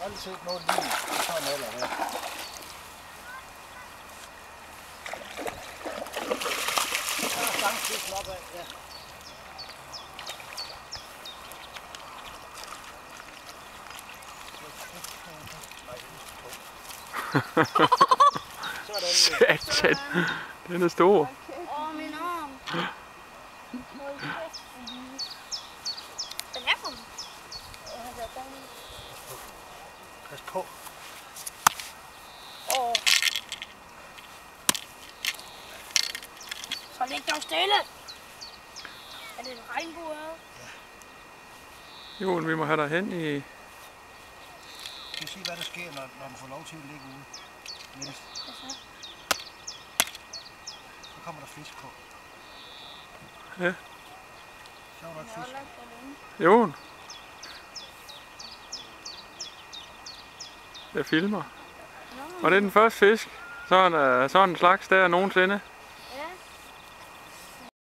aldrig set noget lige sådan eller her. Der er stangfisk opad, ja. Satan, den er stor. Åh, min arm. Den er for mig. Pas på. Så læg dog stille. Er det en regnbue? Jo, vi må have dig hen i... Skal vi se, hvad der sker, når den får lov til at ligge ude? Niels. Så kommer der fisk på. Ja. Så er der ikke fisk. Jo. Jeg filmer. Og det er den første fisk. Sådan en slags der nogensinde.